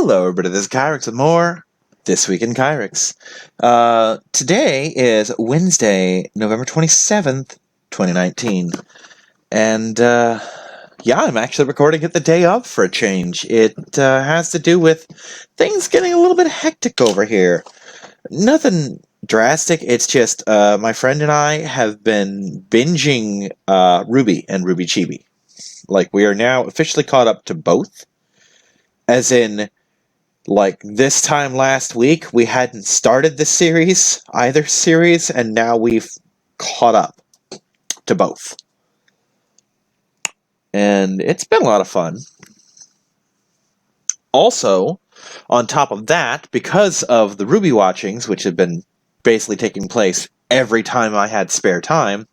Hello, everybody. This is Kyrix with more This Week in Kyrix. Today is Wednesday, November 27th, 2019. And, I'm actually recording it the day of for a change. It has to do with things getting a little bit hectic over here. Nothing drastic. It's just my friend and I have been binging Ruby and Ruby Chibi. Like, we are now officially caught up to both. As in, like, this time last week, we hadn't started the series, either series, and now we've caught up to both. And it's been a lot of fun. Also, on top of that, because of the Ruby watchings, which have been basically taking place every time I had spare time,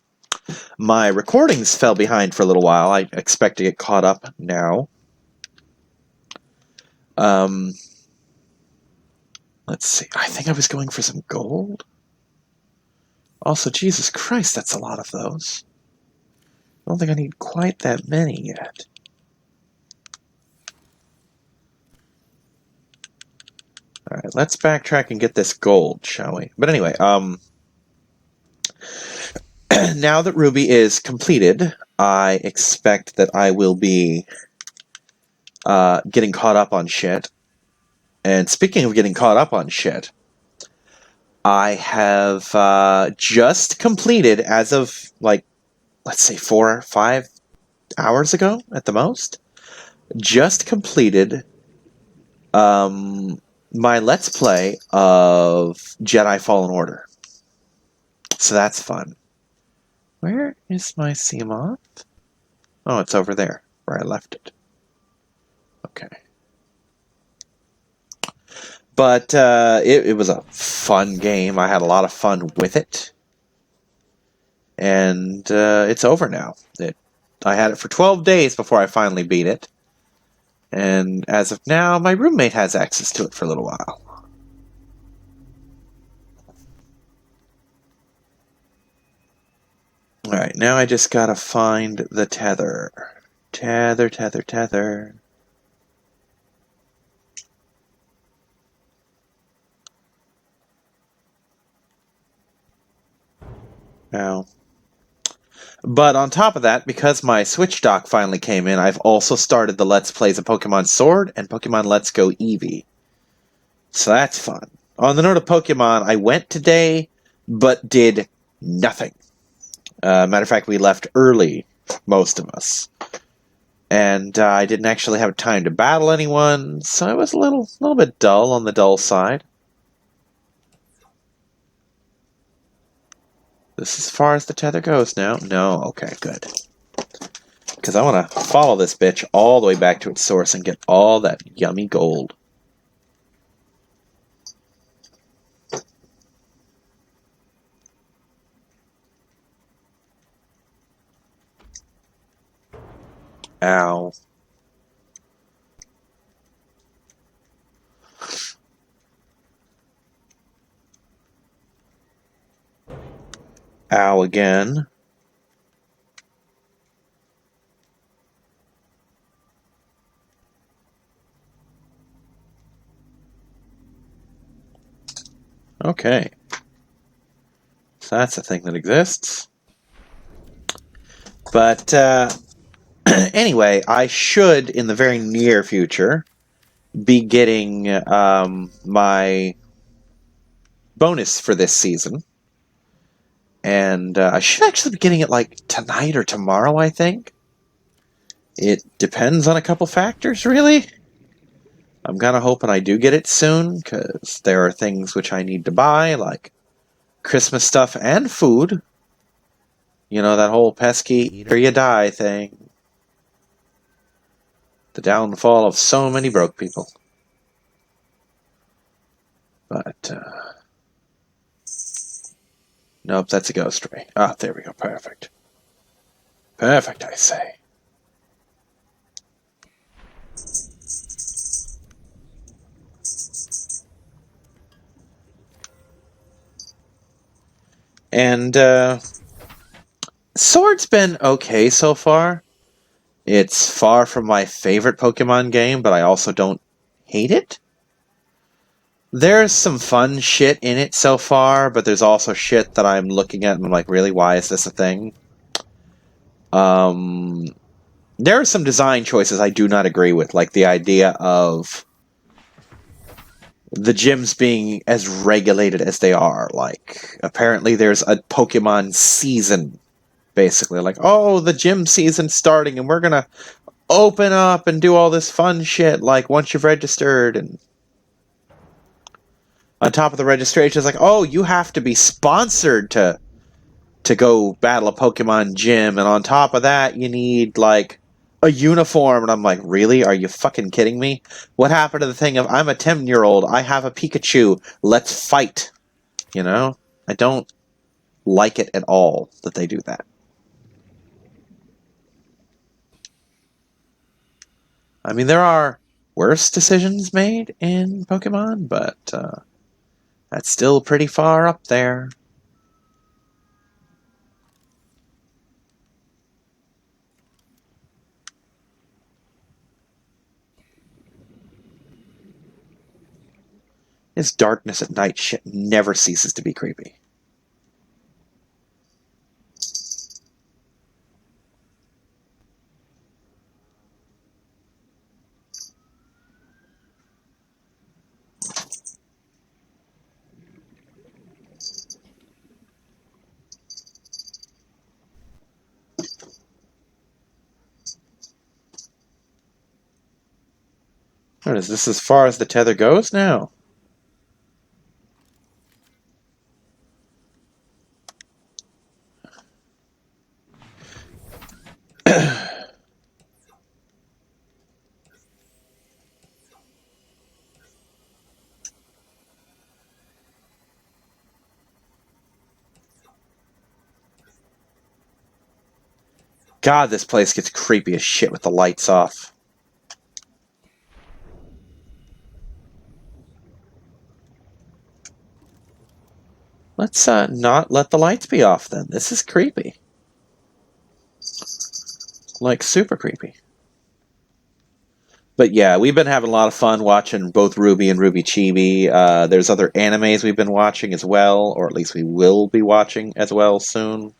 my recordings fell behind for a little while. I expect to get caught up now. Let's see. I think I was going for some gold. Also, Jesus Christ, that's a lot of those. I don't think I need quite that many yet. Alright, let's backtrack and get this gold, shall we? But anyway, now that Ruby is completed, I expect that I will be getting caught up on shit. And speaking of getting caught up on shit, I have just completed, as of, like, let's say 4 or 5 hours ago, at the most, just completed my Let's Play of Jedi Fallen Order. So that's fun. Where is my Seamoth? Oh, it's over there, where I left it. Okay. But it was a fun game. I had a lot of fun with it. And it's over now. I had it for 12 days before I finally beat it. And as of now, my roommate has access to it for a little while. Alright, now I just gotta find the tether. Tether. Ow. But on top of that, because my Switch dock finally came in, I've also started the Let's Plays of Pokemon Sword and Pokemon Let's Go Eevee. So that's fun. On the note of Pokemon, I went today, but did nothing. Matter of fact, we left early, most of us. And I didn't actually have time to battle anyone, so I was a little bit dull on the dull side. This is as far as the tether goes now. No, okay, good. Because I want to follow this bitch all the way back to its source and get all that yummy gold. Ow. Ow again. Okay. So that's a thing that exists. But, anyway, I should, in the very near future, be getting my bonus for this season. And I should actually be getting it, like, tonight or tomorrow, I think. It depends on a couple factors, really. I'm kind of hoping I do get it soon, because there are things which I need to buy, like Christmas stuff and food. You know, that whole pesky eat or you die thing. The downfall of so many broke people. But, nope, that's a ghost ray. Ah, there we go. Perfect. Perfect, I say. And, Sword's been okay so far. It's far from my favorite Pokemon game, but I also don't hate it. There's some fun shit in it so far, but there's also shit that I'm looking at and I'm like, really, why is this a thing? There are some design choices I do not agree with, like the idea of the gyms being as regulated as they are. Like, apparently there's a Pokemon season, basically. Like, oh, the gym season's starting and we're gonna open up and do all this fun shit, like, once you've registered. And on top of the registration, it's like, oh, you have to be sponsored to go battle a Pokemon gym, and on top of that, you need, like, a uniform. And I'm like, really? Are you fucking kidding me? What happened to the thing of, I'm a 10-year-old, I have a Pikachu, let's fight? You know? I don't like it at all that they do that. I mean, there are worse decisions made in Pokemon, but that's still pretty far up there. This darkness at night shit never ceases to be creepy. What is this, as far as the tether goes now? God, this place gets creepy as shit with the lights off. Let's not let the lights be off then. This is creepy. Like, super creepy. But yeah, we've been having a lot of fun watching both Ruby and Ruby Chibi. There's other animes we've been watching as well, or at least we will be watching as well soon.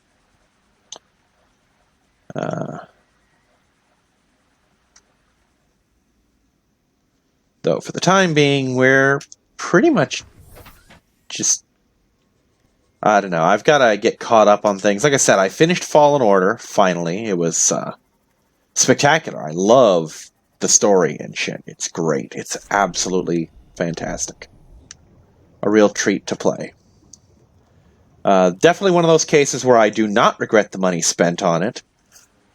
Though for the time being, we're pretty much just, I don't know. I've got to get caught up on things. Like I said, I finished Fallen Order, finally. It was spectacular. I love the story and shit. It's great. It's absolutely fantastic. A real treat to play. Definitely one of those cases where I do not regret the money spent on it,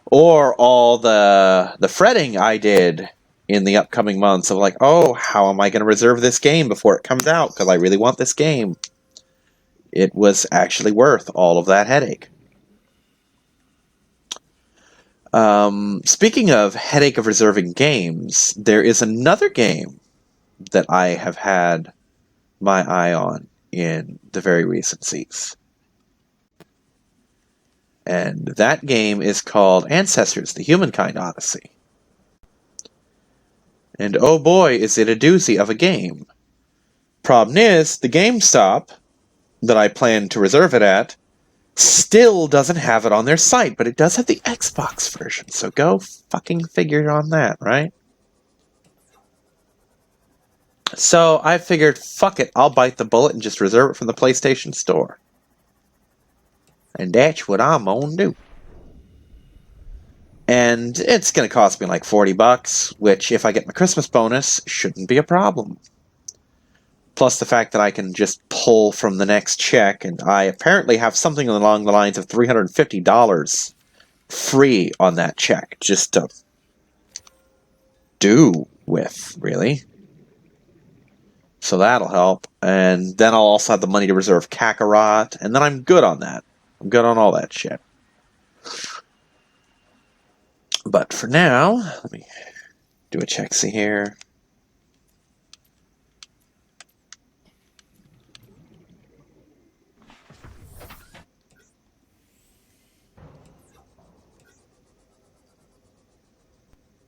or all the fretting I did in the upcoming months of like, oh, how am I going to reserve this game before it comes out, because I really want this game. It was actually worth all of that headache. Speaking of headache of reserving games, there is another game that I have had my eye on in the very recent seas. And that game is called Ancestors, the Humankind Odyssey. And oh boy, is it a doozy of a game. Problem is, the GameStop that I plan to reserve it at still doesn't have it on their site, but it does have the Xbox version, so go fucking figure on that, right? So I figured, fuck it, I'll bite the bullet and just reserve it from the PlayStation Store. And that's what I'm gonna do. And it's gonna cost me like $40, which, if I get my Christmas bonus, shouldn't be a problem. Plus the fact that I can just pull from the next check, and I apparently have something along the lines of $350 free on that check, just to do with, really. So that'll help. And then I'll also have the money to reserve Kakarot, and then I'm good on that. I'm good on all that shit. But for now, let me do a check-see here.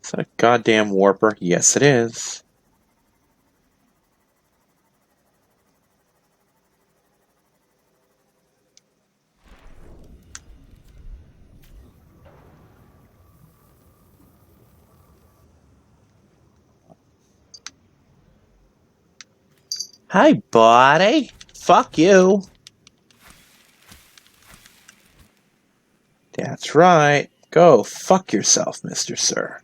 Is that a goddamn warper? Yes, it is. Hi, buddy. Fuck you. That's right. Go fuck yourself, Mr. Sir.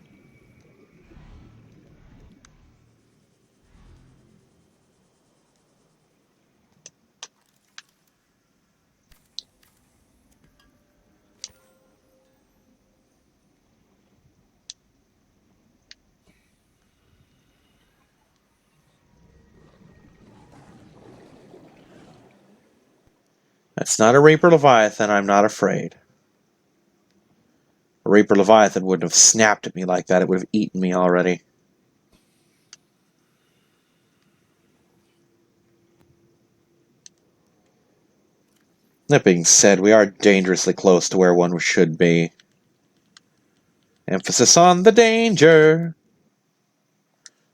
That's not a Reaper Leviathan. I'm not afraid. A Reaper Leviathan wouldn't have snapped at me like that. It would have eaten me already. That being said, we are dangerously close to where one should be. Emphasis on the danger.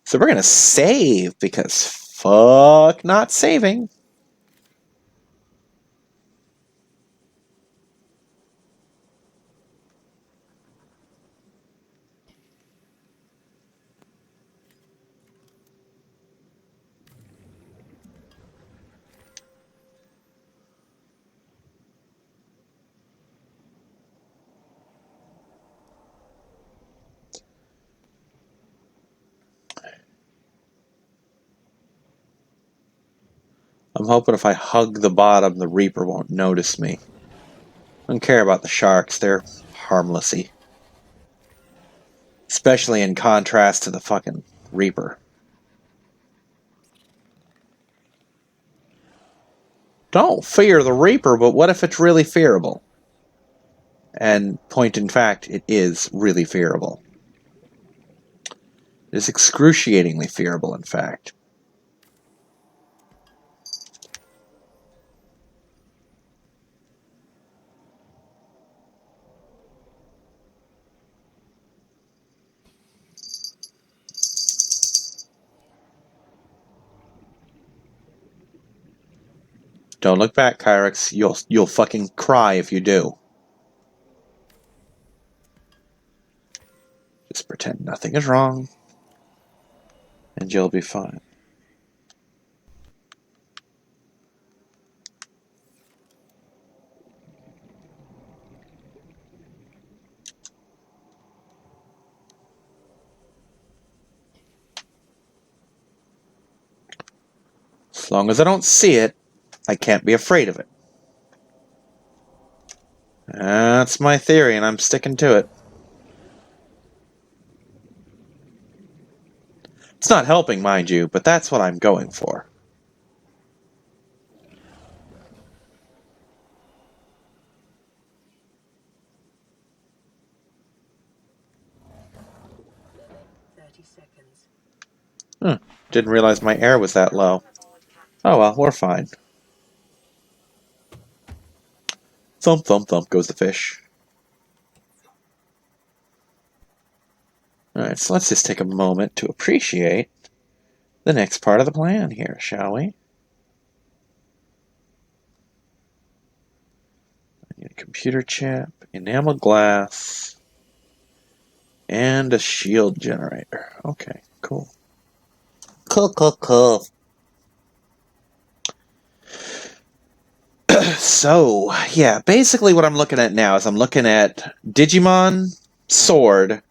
So we're going to save, because fuck not saving. I'm hoping if I hug the bottom, the Reaper won't notice me. I don't care about the sharks. They're harmlessy. Especially in contrast to the fucking Reaper. Don't fear the Reaper, but what if it's really fearable? And point in fact, it is really fearable. It is excruciatingly fearable, in fact. Don't look back, Kyrix. You'll fucking cry if you do. Just pretend nothing is wrong, and you'll be fine. As long as I don't see it, I can't be afraid of it. That's my theory, and I'm sticking to it. It's not helping, mind you, but that's what I'm going for. Didn't realize my air was that low. Oh well, we're fine. Thump, thump, thump goes the fish. Alright, so let's just take a moment to appreciate the next part of the plan here, shall we? I need a computer chip, enamel glass, and a shield generator. Okay, cool. Cool. So, yeah, basically what I'm looking at now is I'm looking at Digimon, Sword,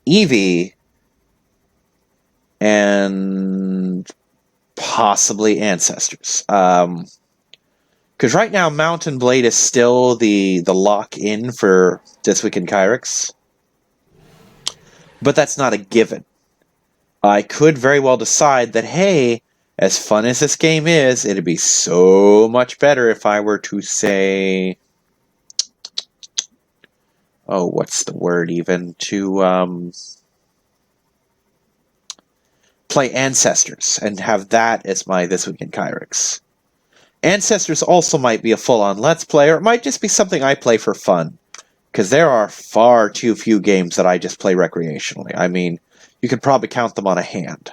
Eevee, and possibly Ancestors. Because right now, Mountain Blade is still the lock-in for This Week in Kyrix. But that's not a given. I could very well decide that, hey, as fun as this game is, it'd be so much better if I were to say... Oh, what's the word even? To play Ancestors and have that as my This Week in Kyrix. Ancestors also might be a full-on Let's Play, or it might just be something I play for fun. Because there are far too few games that I just play recreationally. I mean, you could probably count them on a hand.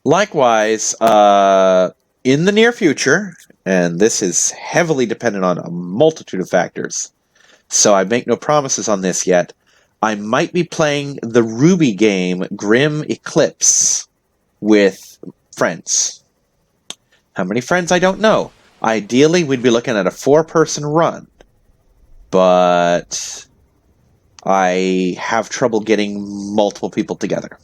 Likewise, in the near future, and this is heavily dependent on a multitude of factors, so I make no promises on this yet, I might be playing the Ruby game Grim Eclipse with friends. How many friends, I don't know. Ideally, we'd be looking at a 4-person run. But I have trouble getting multiple people together.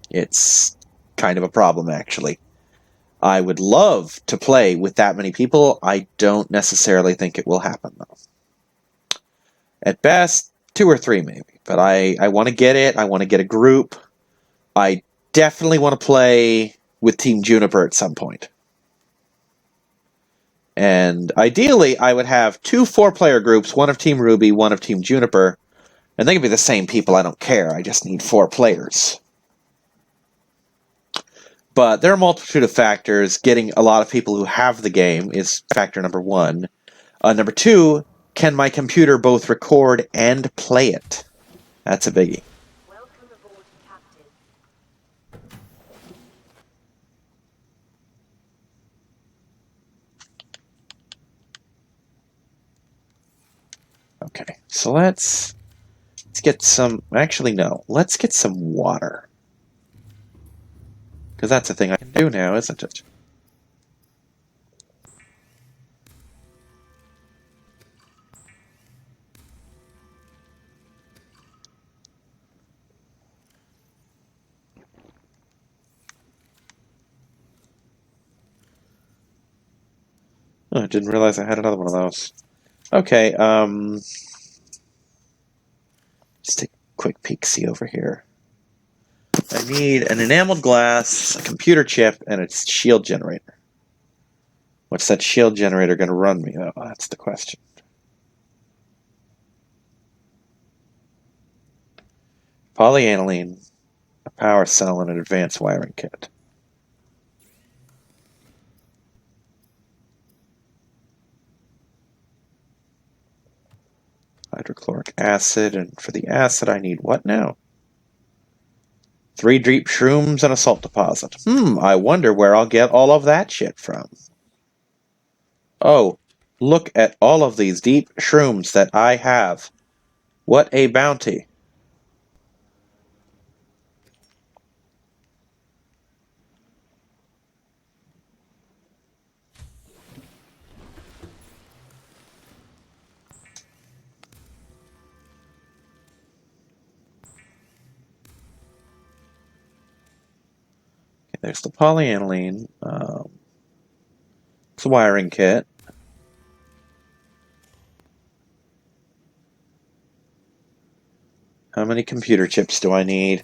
It's kind of a problem, actually. I would love to play with that many people. I don't necessarily think it will happen, though. At best, 2 or 3 maybe. But I want to get it. I want to get a group. I definitely want to play with Team Juniper at some point. And ideally, I would have 2 4-player groups, one of Team Ruby, one of Team Juniper. And they could be the same people, I don't care. I just need 4 players. But there are a multitude of factors. Getting a lot of people who have the game is factor number 1. Number 2, can my computer both record and play it? That's a biggie. Welcome aboard, Captain. Okay, so let's get some... Actually, no. Let's get some water. Because that's a thing I can do now, isn't it? Oh, I didn't realize I had another one of those. Okay, let's take a quick peek-see over here. I need an enameled glass, a computer chip, and a shield generator. What's that shield generator going to run me? Oh, that's the question. Polyaniline, a power cell, and an advanced wiring kit. Hydrochloric acid, and for the acid I need what now? 3 deep shrooms and a salt deposit. I wonder where I'll get all of that shit from. Oh, look at all of these deep shrooms that I have. What a bounty. Okay, there's the polyaniline. It's a wiring kit. How many computer chips do I need?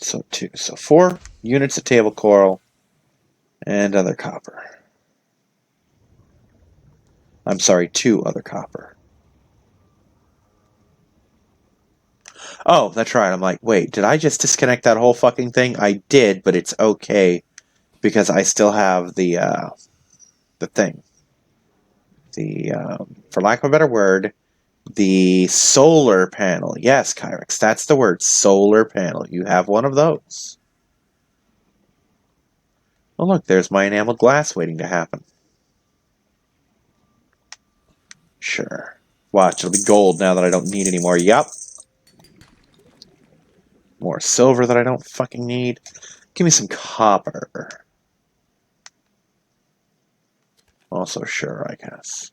So 2. So 4 units of table coral and other copper. I'm sorry, 2 other copper. Oh, that's right. I'm like, wait, did I just disconnect that whole fucking thing? I did, but it's okay because I still have the thing. The, for lack of a better word, the solar panel. Yes, Kyrix, that's the word, solar panel. You have one of those. Oh, look, there's my enameled glass waiting to happen. Sure. Watch, it'll be gold now that I don't need anymore. Yup. More silver that I don't fucking need. Give me some copper. Also, sure, I guess.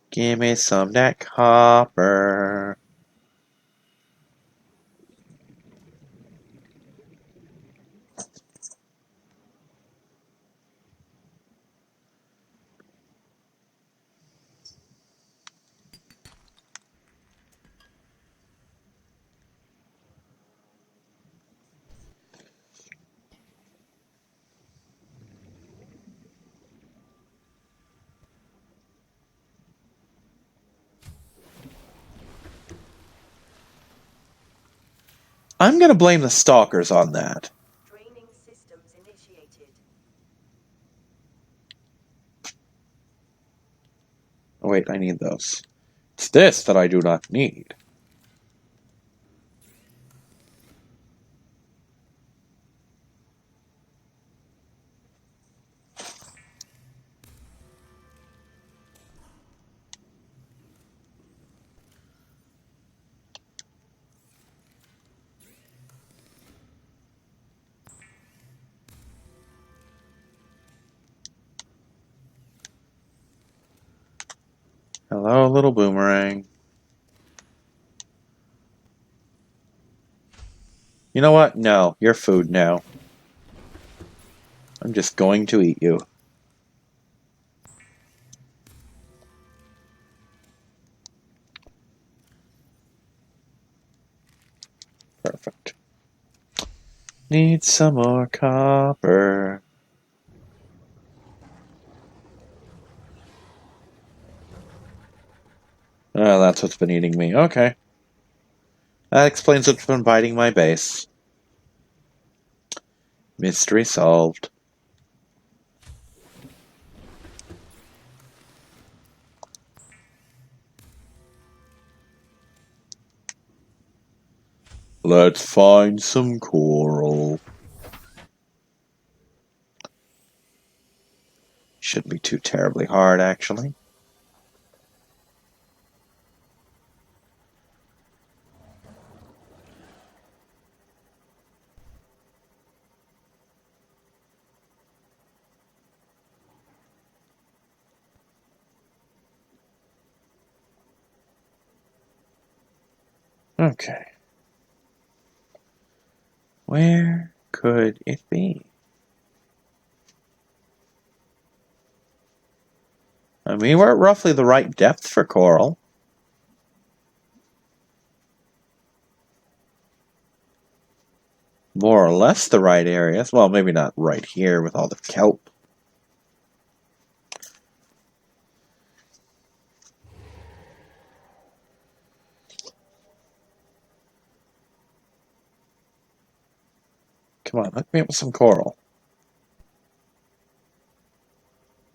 Give me some of that copper. I'm gonna blame the stalkers on that. Draining systems initiated. Oh, wait, I need those. It's this that I do not need. Hello, little boomerang. You know what? No, you're food now. I'm just going to eat you. Perfect. Need some more copper. Oh, that's what's been eating me. Okay. That explains what's been biting my base. Mystery solved. Let's find some coral. Shouldn't be too terribly hard, actually. Okay. Where could it be? I mean, we're at roughly the right depth for coral. More or less the right areas. Well, maybe not right here with all the kelp. Come on, hook me up with some coral.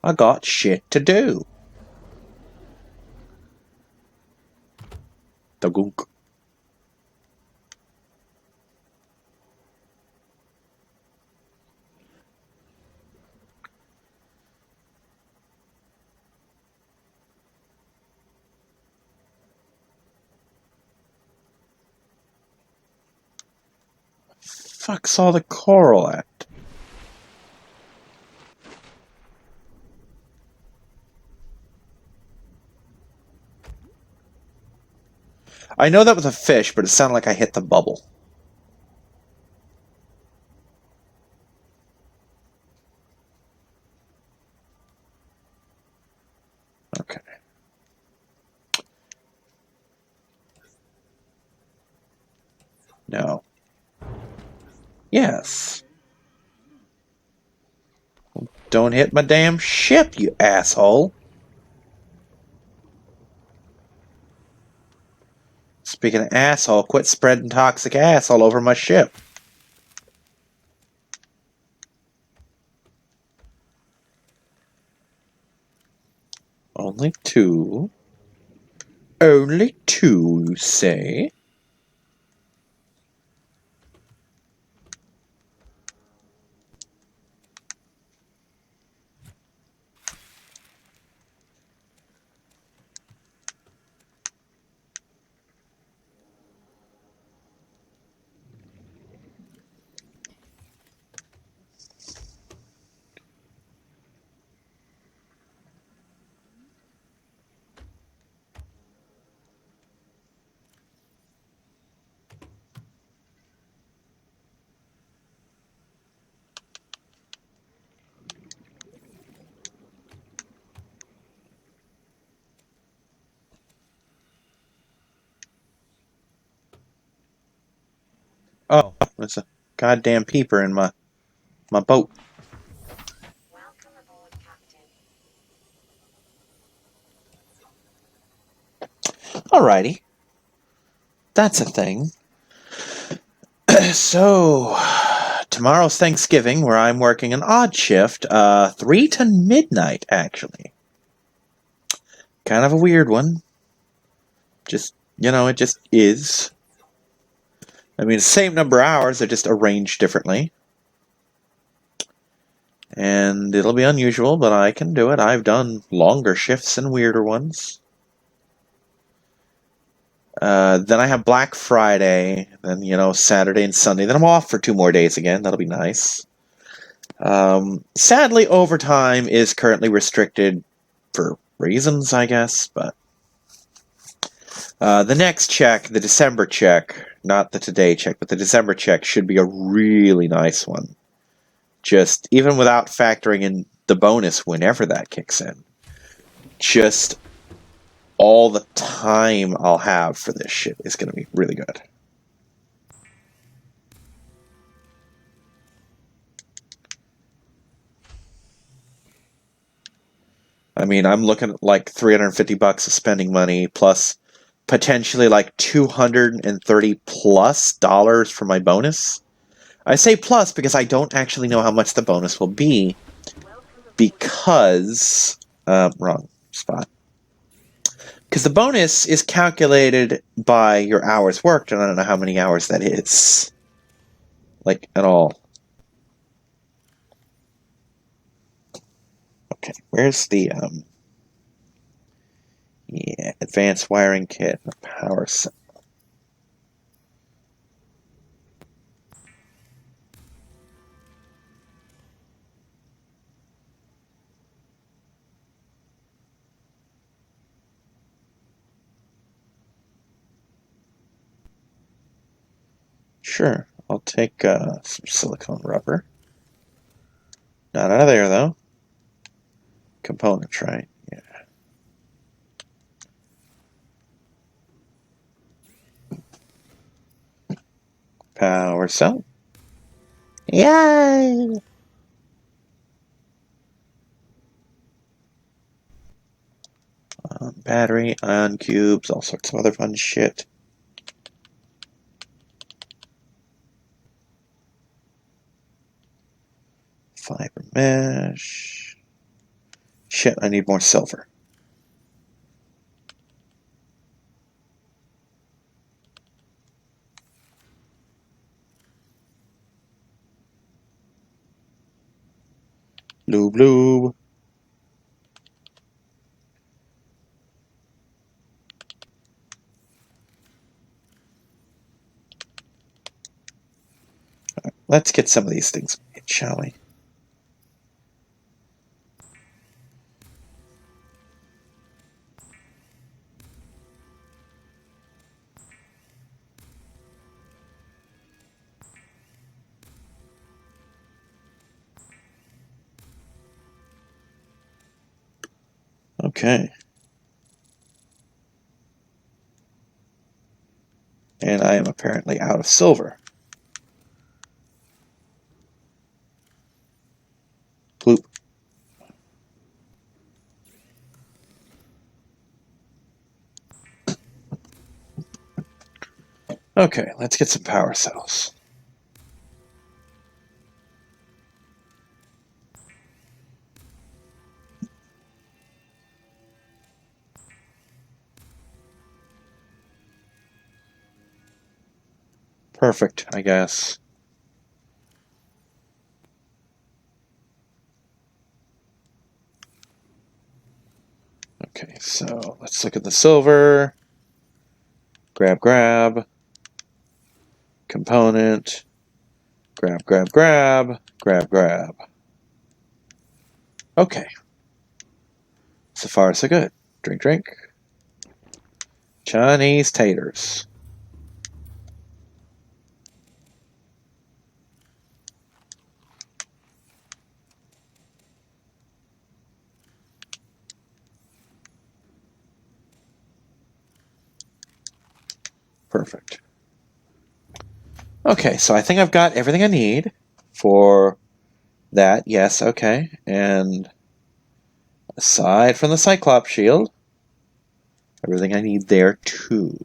I got shit to do. The gook. Fuck's all the coral at? I know that was a fish, but it sounded like I hit the bubble. Okay. No. Yes. Don't hit my damn ship, you asshole. Speaking of asshole, quit spreading toxic ass all over my ship. Only two. Only two, you say? Oh, there's a goddamn peeper in my boat. Welcome aboard, Captain. Alrighty. That's a thing. So, tomorrow's Thanksgiving, where I'm working an odd shift, 3 to midnight, actually. Kind of a weird one. Just, it just is. I mean, same number of hours, they're just arranged differently. And it'll be unusual, but I can do it. I've done longer shifts and weirder ones. Then I have Black Friday, then, Saturday and Sunday. Then I'm off for 2 more days again. That'll be nice. Sadly, overtime is currently restricted for reasons, I guess, but The next check, the December check, not the today check, but the December check should be a really nice one. Just, even without factoring in the bonus whenever that kicks in. Just all the time I'll have for this shit is going to be really good. I mean, I'm looking at like $350 of spending money plus potentially like $230 plus for my bonus. I say plus because I don't actually know how much the bonus will be because wrong spot. Because the bonus is calculated by your hours worked, and I don't know how many hours that is. Like, at all. Okay, where's the, yeah, advanced wiring kit, power cell. Sure, I'll take some silicone rubber. Not out of there, though. Components, right? Yeah. Power cell. Yay! Battery, ion cubes, all sorts of other fun shit. Fiber mesh. Shit, I need more silver. Lube, lube. Right, let's get some of these things made, shall we? Okay. And I am apparently out of silver. Bloop. Okay, let's get some power cells. Perfect, I guess. Okay, so let's look at the silver. Grab, grab. Component. Grab, grab, grab. Grab, grab. Okay. So far, so good. Drink, drink. Chinese taters. Perfect. Okay, so I think I've got everything I need for that. Yes, okay. And aside from the Cyclops shield, everything I need there too.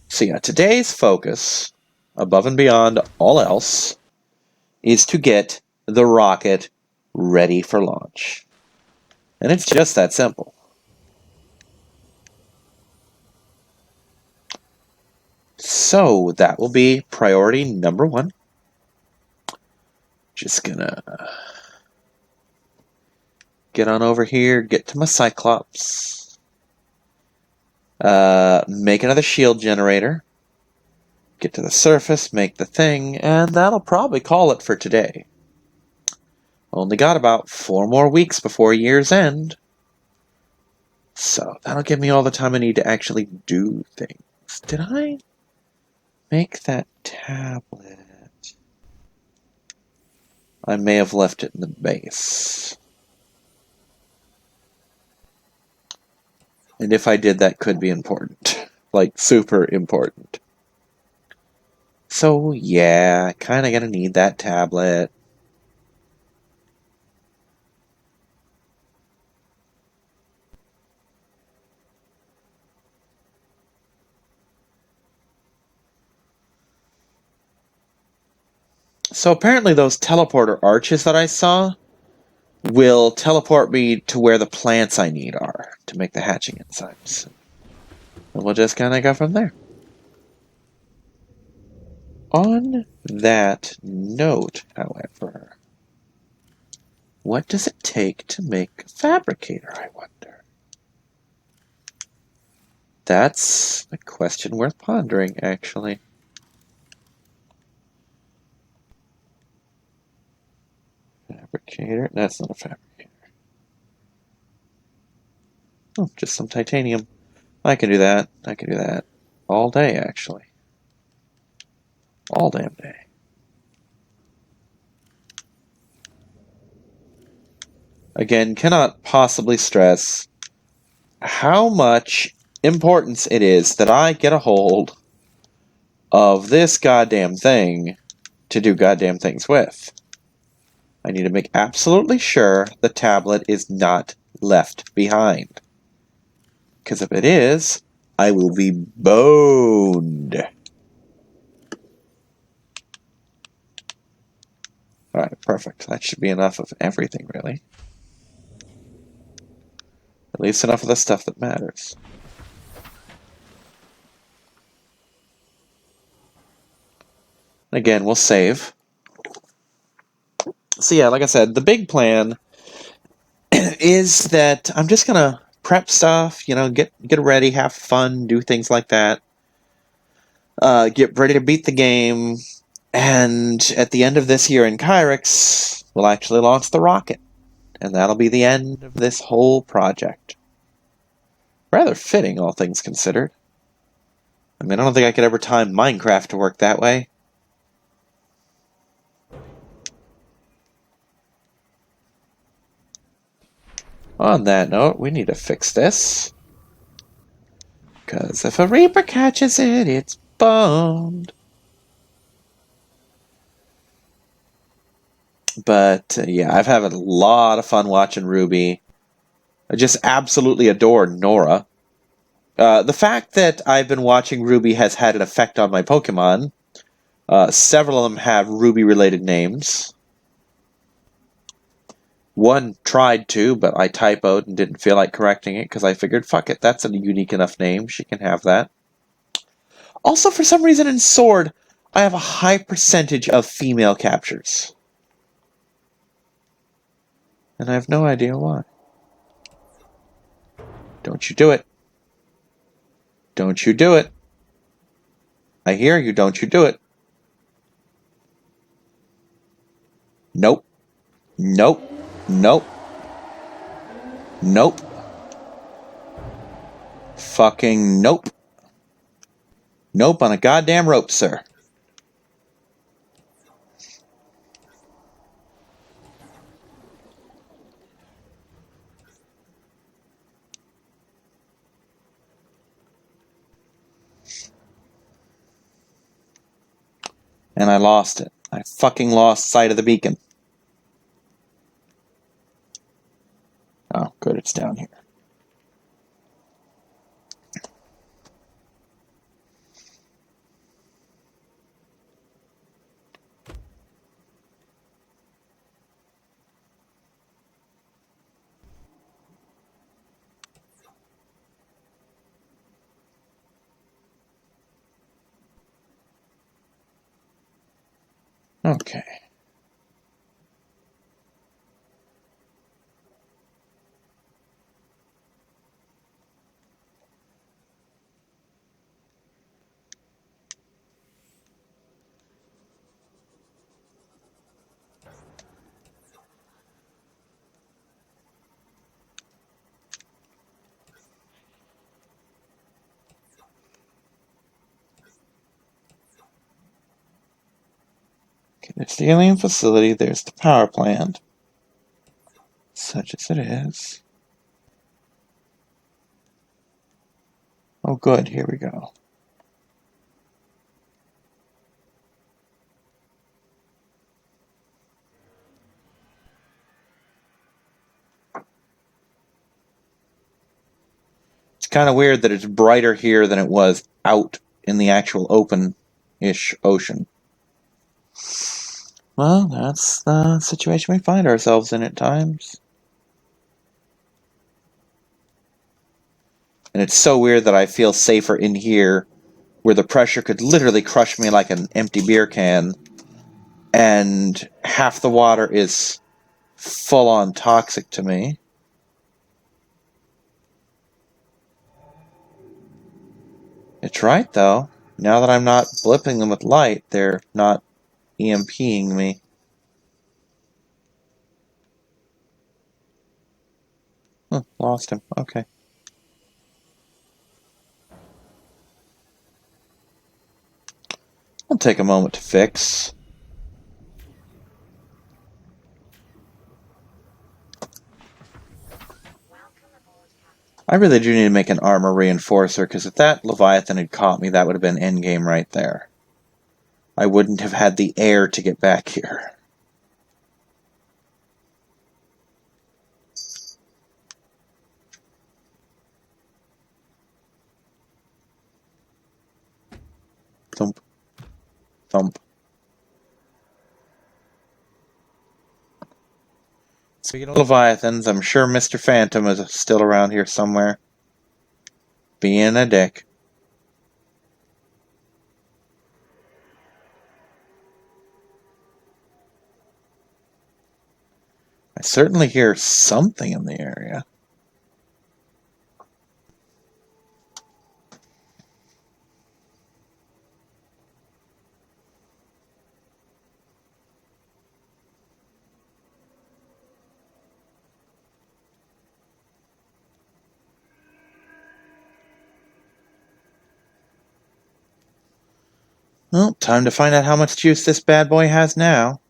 So yeah, today's focus, above and beyond all else, is to get the rocket ready for launch. And it's just that simple. So that will be priority number 1. Just gonna get on over here, get to my Cyclops. Make another shield generator. Get to the surface, make the thing, and that'll probably call it for today. Only got about 4 more weeks before year's end. So that'll give me all the time I need to actually do things. Did I make that tablet? I may have left it in the base. And if I did, that could be important. Like, super important. So, yeah, kinda gonna need that tablet. So apparently those teleporter arches that I saw will teleport me to where the plants I need are to make the hatching enzymes. And we'll just kinda go from there. On that note, however, what does it take to make a fabricator, I wonder? That's a question worth pondering, actually. Fabricator? That's not a fabricator. Oh, just some titanium. I can do that. I can do that. All day, actually. All damn day. Again, cannot possibly stress how much importance it is that I get a hold of this goddamn thing to do goddamn things with. I need to make absolutely sure the tablet is not left behind. Because if it is, I will be boned. Alright, perfect. That should be enough of everything, really. At least enough of the stuff that matters. Again, we'll save. So yeah, like I said, the big plan is that I'm just gonna prep stuff, get ready, have fun, do things like that. Get ready to beat the game, and at the end of this year in Kyrix, we'll actually launch the rocket. And that'll be the end of this whole project. Rather fitting, all things considered. I mean, I don't think I could ever time Minecraft to work that way. On that note, we need to fix this. Because if a Reaper catches it, it's boned. But, yeah, I've had a lot of fun watching Ruby. I just absolutely adore Nora. The fact that I've been watching Ruby has had an effect on my Pokemon. Several of them have Ruby-related names. One tried to, but I typoed and didn't feel like correcting it because I figured, fuck it, that's a unique enough name. She can have that. Also, for some reason in Sword, I have a high percentage of female captures. And I have no idea why. Don't you do it. Don't you do it. I hear you, don't you do it. Nope. Nope. Nope. Nope. Fucking nope. Nope on a goddamn rope, sir. And I lost it. I fucking lost sight of the beacon. Oh, good, it's down here. Okay. Okay, there's the alien facility, there's the power plant. Such as it is. Oh good, here we go. It's kind of weird that it's brighter here than it was out in the actual open-ish ocean. Well, that's the situation we find ourselves in at times. And it's so weird that I feel safer in here, where the pressure could literally crush me like an empty beer can, and half the water is full-on toxic to me. It's right, though. Now that I'm not blipping them with light, they're not EMPing me. Oh, lost him. Okay. I'll take a moment to fix. Welcome aboard, Captain. I really do need to make an armor reinforcer, because if that Leviathan had caught me, that would have been endgame right there. I wouldn't have had the air to get back here. Thump. Thump. Speaking of Leviathans, I'm sure Mr. Phantom is still around here somewhere. Being a dick. I certainly hear something in the area. Well, time to find out how much juice this bad boy has now.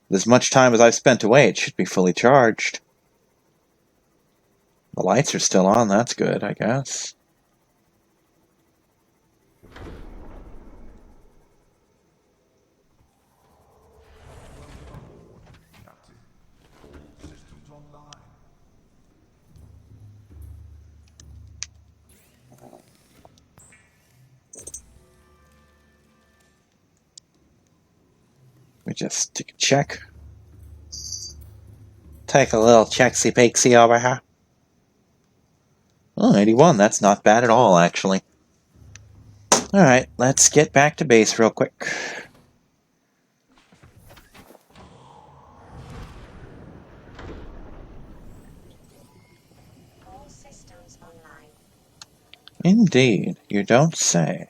With as much time as I've spent away, it should be fully charged. The lights are still on, that's good, I guess. Systems online. We just take a check. Take a little checksy-pexy over here. Oh, 81, that's not bad at all, actually. Alright, let's get back to base real quick. All systems online. Indeed, you don't say.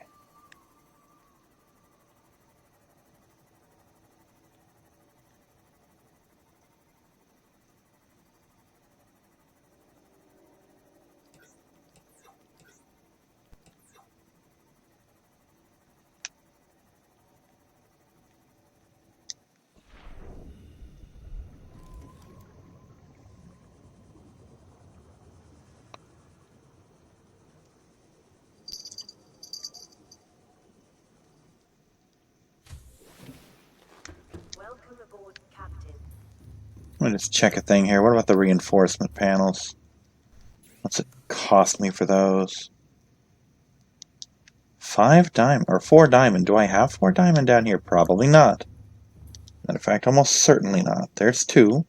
Welcome aboard, Captain. Let me just check a thing here. What about the reinforcement panels? What's it cost me for those? 5 diamond, or 4 diamond. Do I have 4 diamond down here? Probably not. Matter of fact, almost certainly not. There's 2.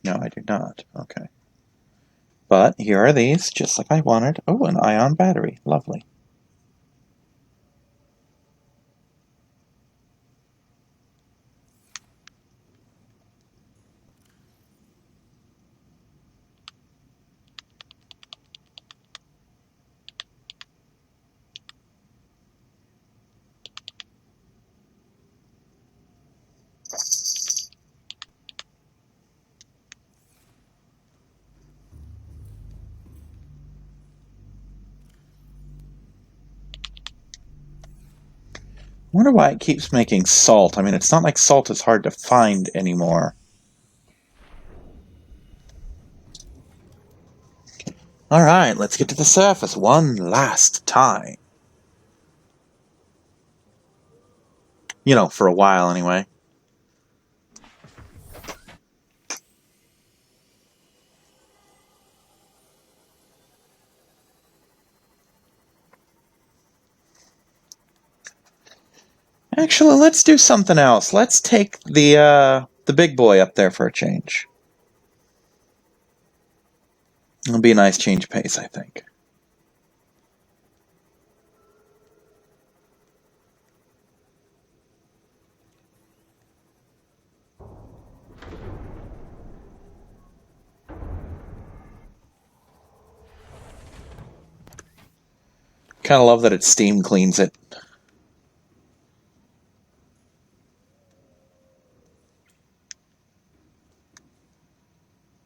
No, I do not. Okay. But here are these, just like I wanted. Oh, an ion battery. Lovely. Wonder why it keeps making salt. I mean, it's not like salt is hard to find anymore. Alright, let's get to the surface one last time. You know, for a while anyway. Actually, let's do something else. Let's take the big boy up there for a change. It'll be a nice change of pace, I think. Kind of love that it steam cleans it.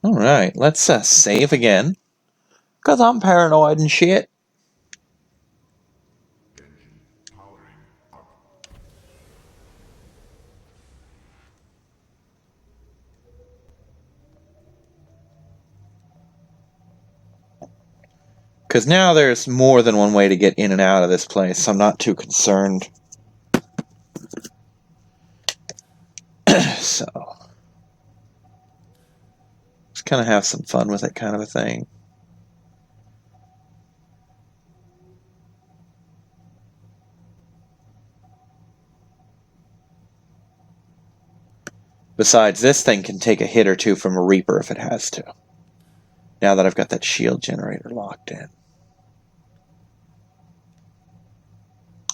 Alright, let's save again. Because I'm paranoid and shit. Because now there's more than one way to get in and out of this place, so I'm not too concerned. So, just kind of have some fun with it, kind of a thing. Besides, this thing can take a hit or two from a Reaper if it has to. Now that I've got that shield generator locked in.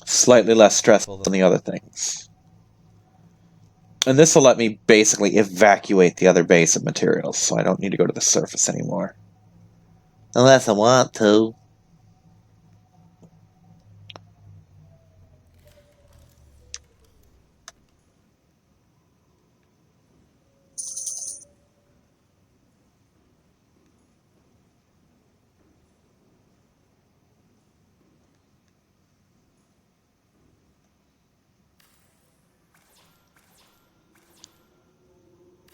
Slightly less stressful than the other things. And this will let me basically evacuate the other base of materials, so I don't need to go to the surface anymore. Unless I want to.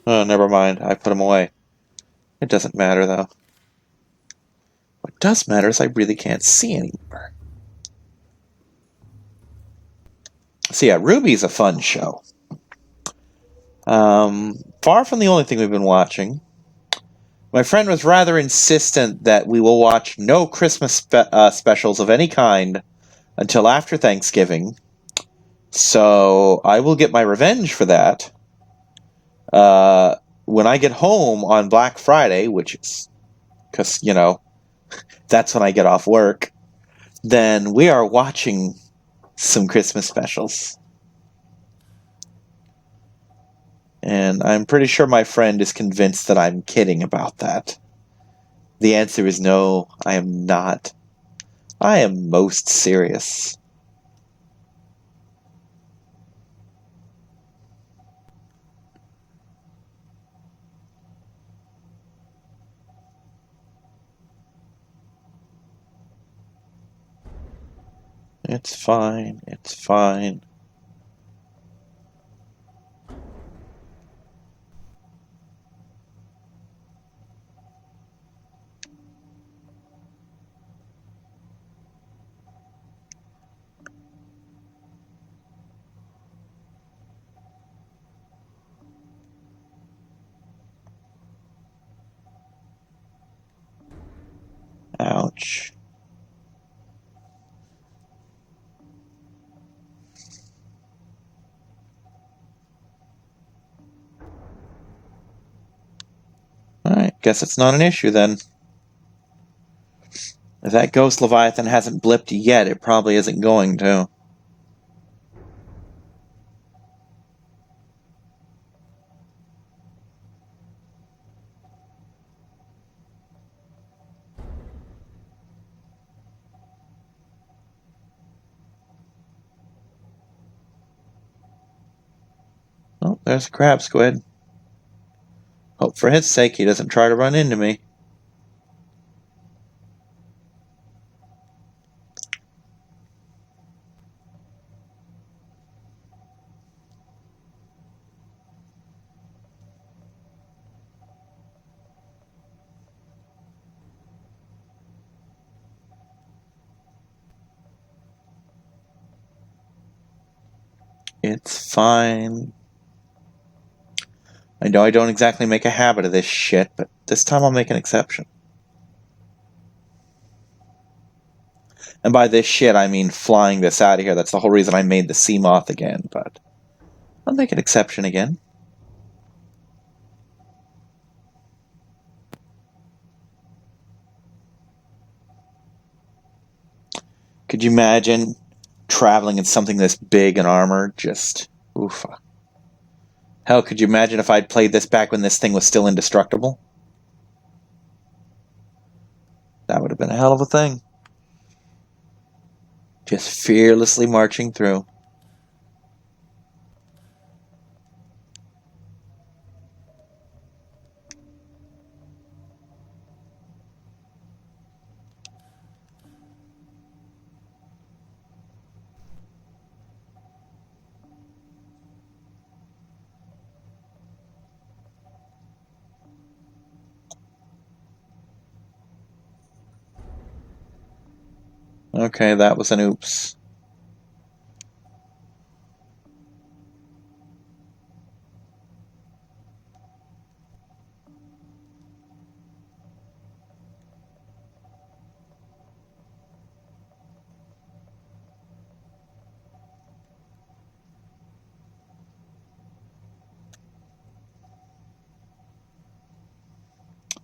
Oh, never mind. I put them away. It doesn't matter, though. What does matter is I really can't see anymore. So yeah, Ruby's a fun show. Far from the only thing we've been watching. My friend was rather insistent that we will watch no Christmas specials of any kind until after Thanksgiving. So I will get my revenge for that. When I get home on Black Friday, which is, because, you know, that's when I get off work, then we are watching some Christmas specials. And I'm pretty sure my friend is convinced that I'm kidding about that. The answer is no, I am not. I am most serious. It's fine, it's fine. Ouch. Alright, guess it's not an issue then. If that Ghost Leviathan hasn't blipped yet, it probably isn't going to. Oh, there's a crab squid. Hope for his sake he doesn't try to run into me. It's fine. I know I don't exactly make a habit of this shit, but this time I'll make an exception. And by this shit, I mean flying this out of here. That's the whole reason I made the sea moth again, but I'll make an exception again. Could you imagine traveling in something this big and armored? Just, oof. Hell, could you imagine if I'd played this back when this thing was still indestructible? That would have been a hell of a thing. Just fearlessly marching through. Okay, that was an oops.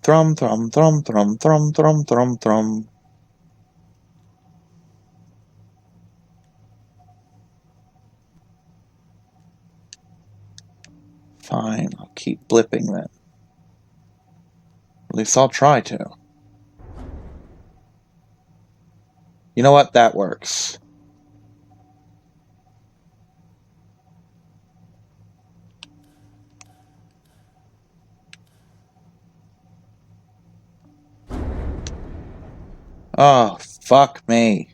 Thrum, thrum, thrum, thrum, thrum, thrum, thrum, thrum. Fine, I'll keep blipping then. At least I'll try to. You know what? That works. Oh, fuck me.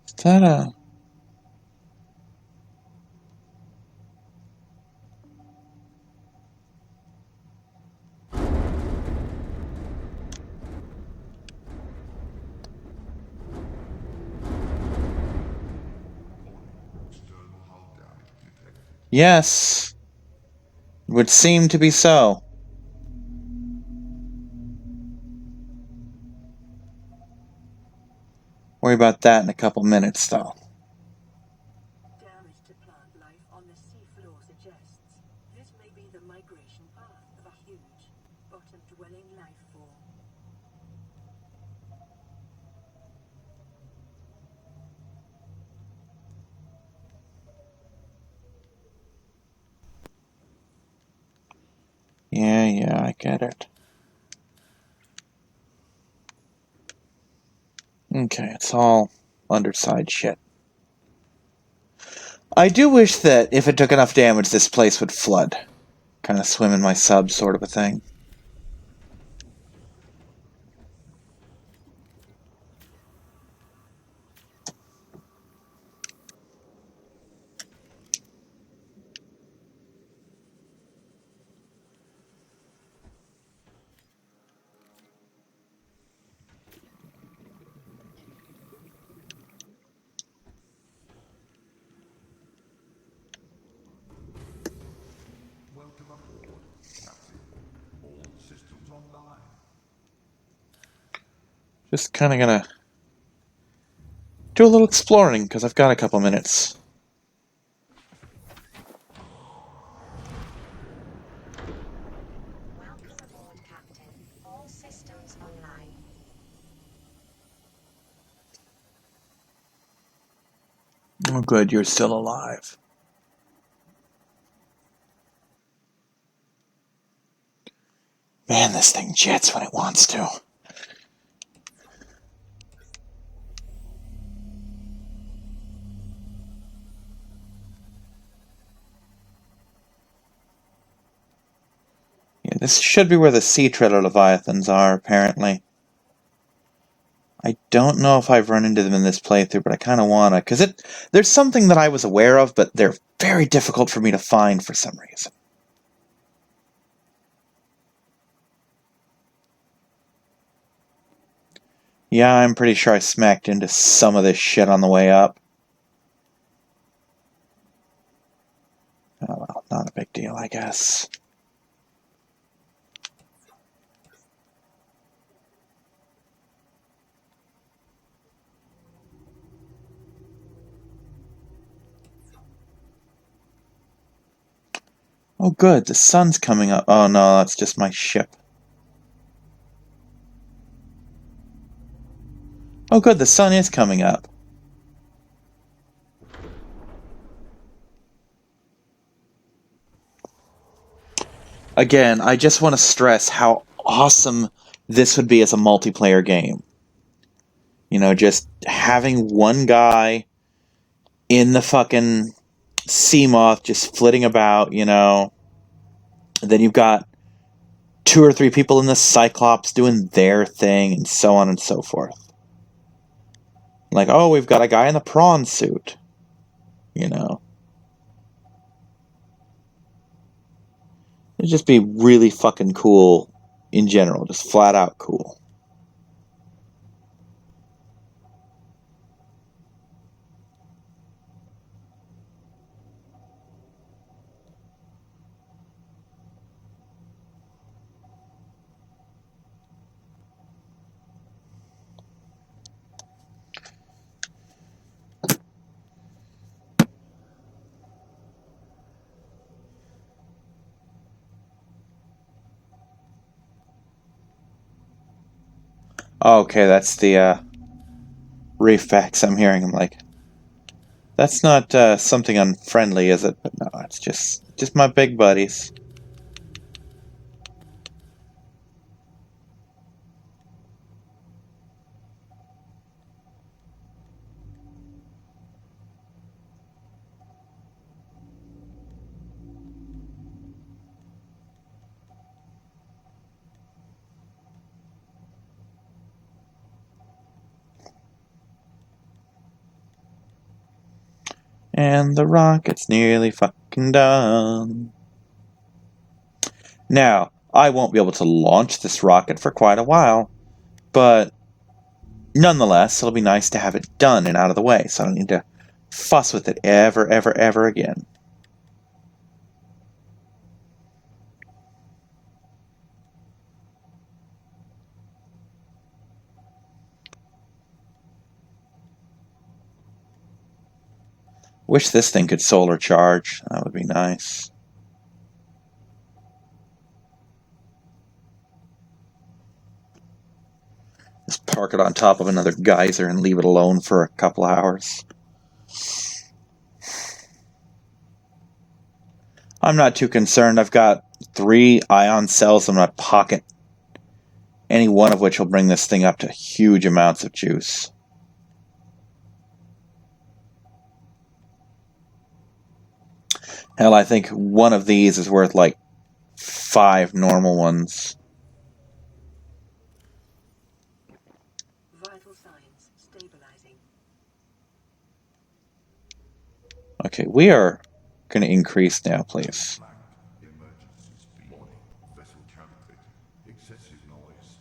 Is that a... Yes. Would seem to be so. Worry about that in a couple minutes, though. Damage to plant life on the seafloor suggests this may be the migration path of a huge, bottom-dwelling life form. Yeah, I get it. Okay, it's all underside shit. I do wish that if it took enough damage, this place would flood. Kind of swim in my sub sort of a thing. Welcome aboard, Captain. All systems online. Just kind of gonna do a little exploring, because I've got a couple minutes. Welcome aboard, Captain. All systems online. Oh, good, you're still alive. Man, this thing jets when it wants to. Yeah, this should be where the sea treader leviathans are, apparently. I don't know if I've run into them in this playthrough, but I kind of want to, because there's something that I was aware of, but they're very difficult for me to find for some reason. Yeah, I'm pretty sure I smacked into some of this shit on the way up. Oh well, not a big deal, I guess. Oh good, the sun's coming up. Oh no, that's just my ship. Oh good, the sun is coming up. Again, I just want to stress how awesome this would be as a multiplayer game. You know, just having one guy in the fucking Seamoth just flitting about, you know. Then you've got 2 or 3 people in the Cyclops doing their thing, and so on and so forth. Like, oh, we've got a guy in the prawn suit. You know. It'd just be really fucking cool in general. Just flat out cool. Okay, that's the reef facts I'm hearing. I'm like, that's not something unfriendly, is it? But no, it's just my big buddies. And the rocket's nearly fucking done. Now, I won't be able to launch this rocket for quite a while, but nonetheless, it'll be nice to have it done and out of the way, so I don't need to fuss with it ever again. Wish this thing could solar charge. That would be nice. Just park it on top of another geyser and leave it alone for a couple hours. I'm not too concerned. I've got 3 ion cells in my pocket, any one of which will bring this thing up to huge amounts of juice. Hell, I think one of these is worth like 5 normal ones. Vital signs stabilizing. Okay, we are going to increase now, please. Emergencies warning. Vessel counterfeit. Excessive noise.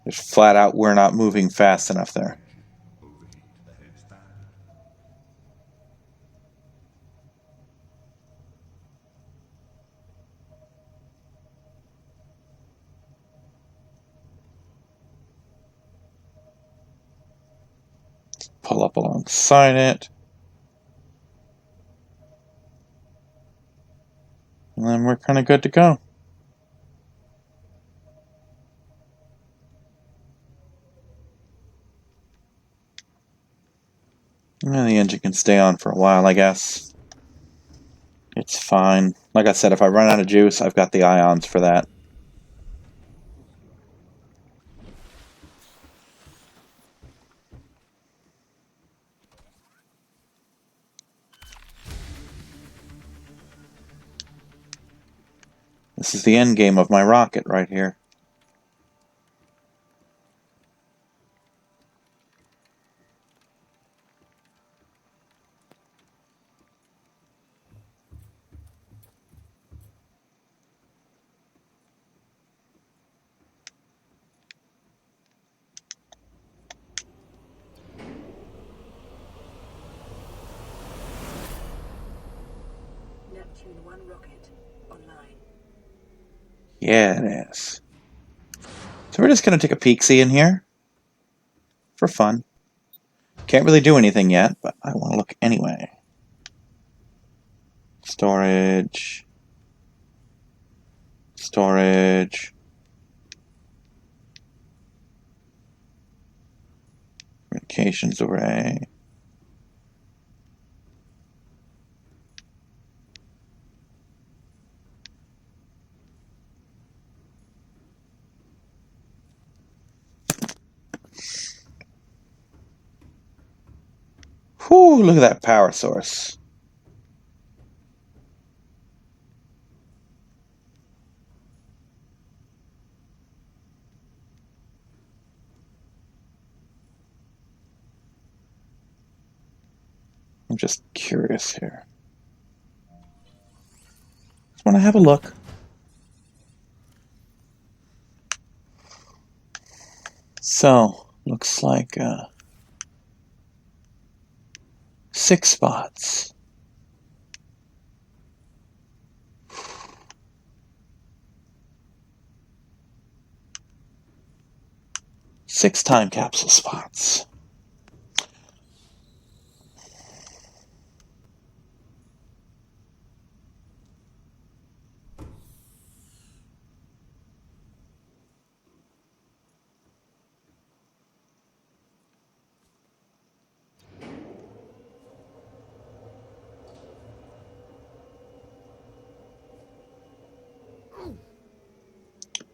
Just flat out, we're not moving fast enough there. Overheat. Ahead standard. Pull up alongside it. And then we're kind of good to go. And the engine can stay on for a while, I guess. It's fine. Like I said, if I run out of juice, I've got the ions for that. This is the end game of my rocket right here. Neptune 1 rocket online. Yeah, it is. So we're just going to take a peek-see in here. For fun. Can't really do anything yet, but I want to look anyway. Storage. Storage. Communications array. Whew, look at that power source. I'm just curious here. Just want to have a look. So, looks like 6 spots. Six time capsule spots.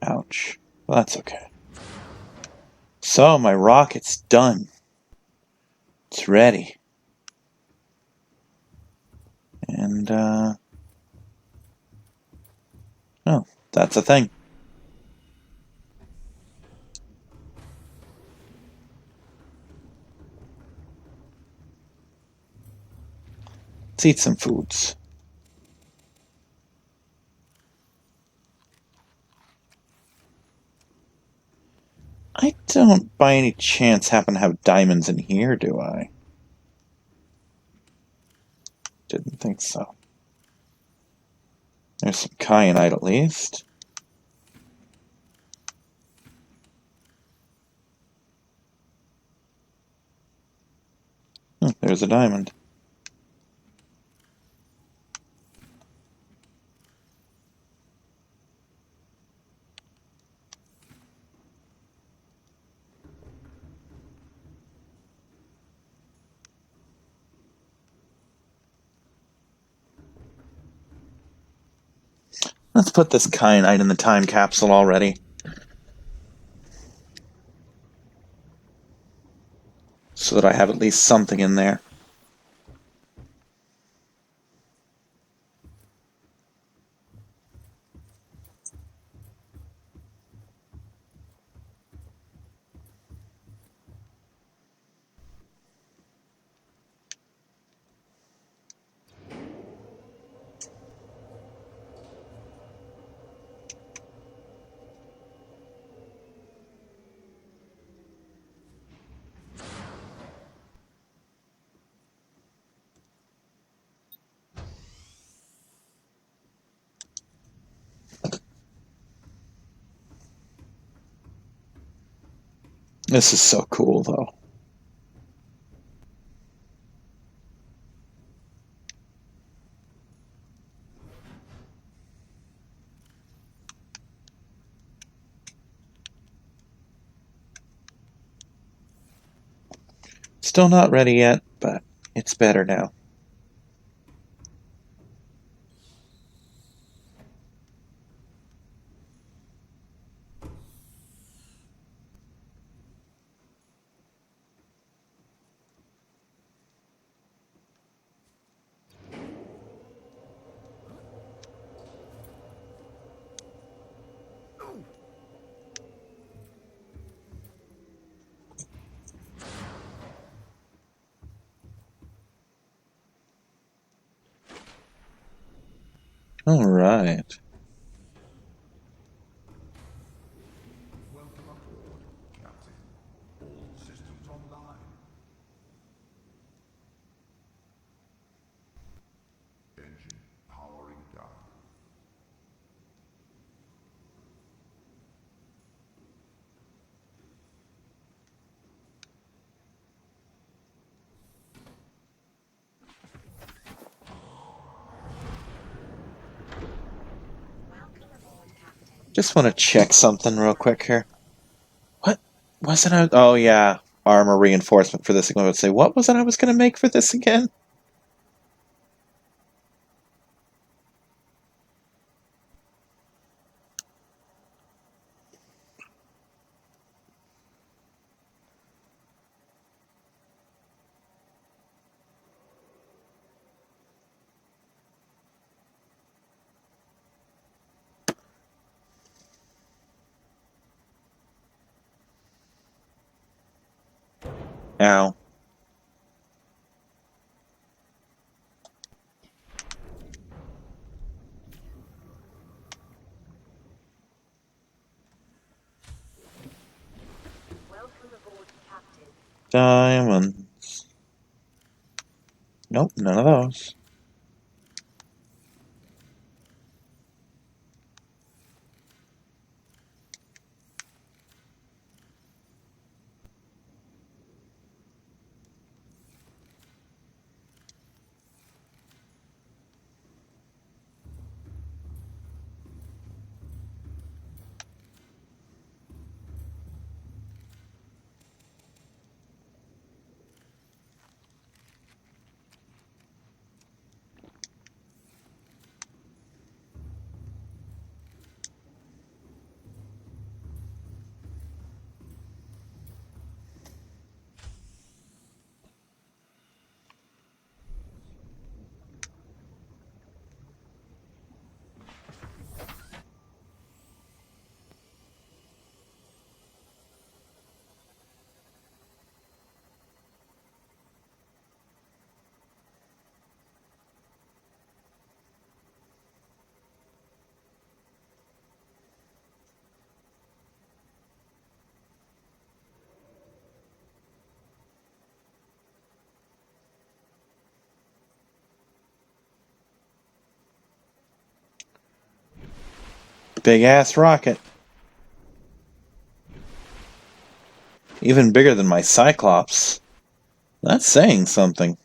Ouch. Well, that's okay. So, my rocket's done. It's ready. And, oh, that's a thing. Let's eat some foods. I don't by any chance happen to have diamonds in here, do I? Didn't think so. There's some kyanite at least. There's a diamond. Let's put this kyanite in the time capsule already. So that I have at least something in there. This is so cool, though. Still not ready yet, but it's better now. All right. Welcome aboard, Captain. All systems online. Engine powering down. Just want to check something real quick here. What was it? Oh yeah, armor reinforcement for this. I'm going to say, what was it I was going to make for this again? Ow. Welcome aboard, Captain. Diamonds. Nope, none of those. Big ass rocket. Even bigger than my Cyclops. That's saying something.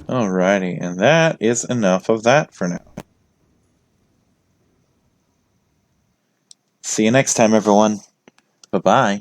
Alrighty, and that is enough of that for now. See you next time, everyone. Bye-bye.